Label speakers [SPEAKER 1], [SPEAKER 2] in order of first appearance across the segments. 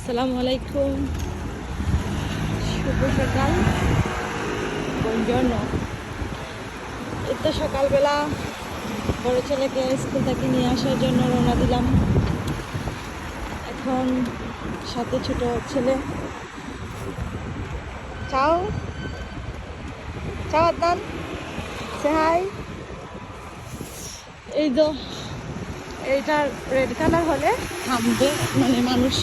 [SPEAKER 1] আসসালামু আলাইকুম, শুভ সকাল। বুongiorno। এই তো সকালবেলা বড় ছেলেকে স্কুল থেকে নিয়ে আসার জন্য রওনা দিলাম। এখন সাথে ছোট ছেলে। চাও চাও আদান, সে হাই। এই তো এইটার রেড কালার হলে থামবে, মানে মানুষ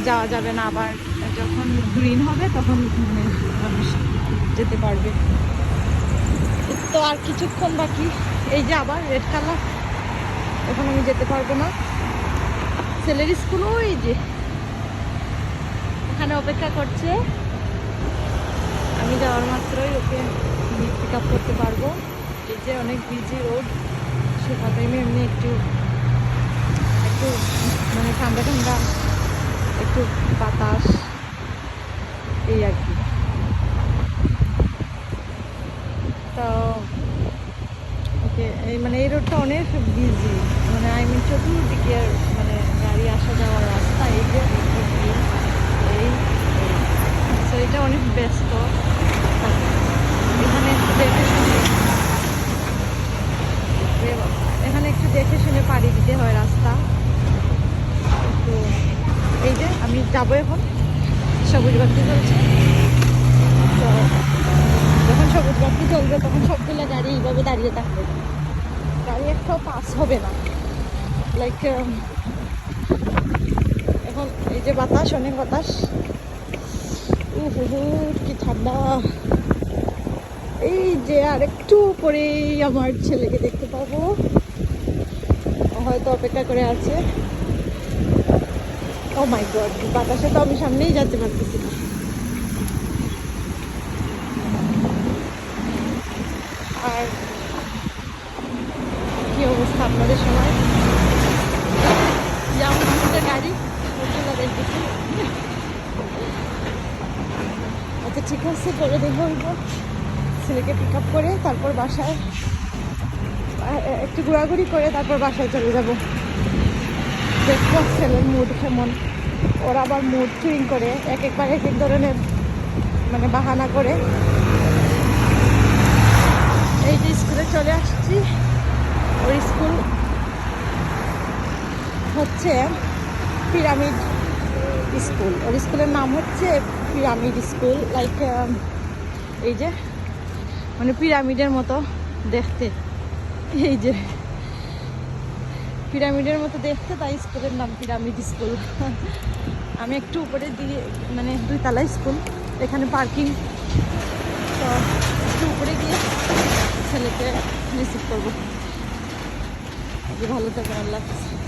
[SPEAKER 1] যাওয়া যাবে না। আবার যখন গ্রিন হবে তখন মানে মানুষ যেতে পারবে। তো আর কিছুক্ষণ বাকি। এই যে আবার রেড কালার, এখন আমি যেতে পারবো না। ছেলের স্কুল ওই যে ওখানে অপেক্ষা করছে। আমি যাওয়ার মাত্রই ওকে পিক আপ করতে পারবো। এই যে অনেক বিজি রোড, সকাল টাইমে এমনি একটু একটু মানে ঠান্ডা ঠান্ডা, একটু বাতাস, এই আর কি। তো ওকে এই মানে এই রোডটা অনেক বিজি, মানে আই মিন চতুর্দিকে মানে গাড়ি আসা যাওয়ার রাস্তা। এই যে এই তো এটা অনেক ব্যস্ত। এখানে একটু দেখে শুনে এখানে একটু দেখে শুনে পাড়ি দিতে হয় রাস্তা। তো এই যে আমি যাবো এখন, সবুজ বাতি চলছে। তো যখন সবুজ বাতি চলবে তখন সবগুলো গাড়ি এইভাবে দাঁড়িয়ে থাকবে, গাড়ি একটাও পাস হবে না। লাইক এখন এই যে বাতাস, অনেক বাতাস, কি ঠান্ডা। এই যে আর একটু পরেই আমার ছেলেকে দেখতে পাবো, হয়তো অপেক্ষা করে আছে। ও মাই গড, বাতাসে তো আমি সামনেই যেতে পারতেছি না। আর কি অবস্থা আপনাদের সময়? যেমন আমাদের গাড়ি দেখতেছি। আচ্ছা ঠিক আছে, পরে দেখবো ছেলেকে পিক আপ করে তারপর বাসায় একটু ঘোরাঘুরি করে তারপর বাসায় চলে যাব। দেখবো ছেলের মুড কেমন। ওরা আবার মুড সুইং করে, একবার এক এক ধরনের মানে বাহানা করে। এই যে স্কুলে চলে আসছি। ওর স্কুল হচ্ছে পিরামিড স্কুল। ওর স্কুলের নাম হচ্ছে পিরামিড স্কুল। লাইক এই যে মানে পিরামিডের মতো দেখতে, এই যে পিরামিডের মতো দেখতে, তাই স্কুলের নাম পিরামিড স্কুল। আমি একটু উপরে দিয়ে মানে 2 তলা স্কুল, এখানে পার্কিং। তো একটু উপরে গিয়ে ছেলেকে রিসিভ করবো। ভালো থাকবেন, আল্লাহ হাফেজ।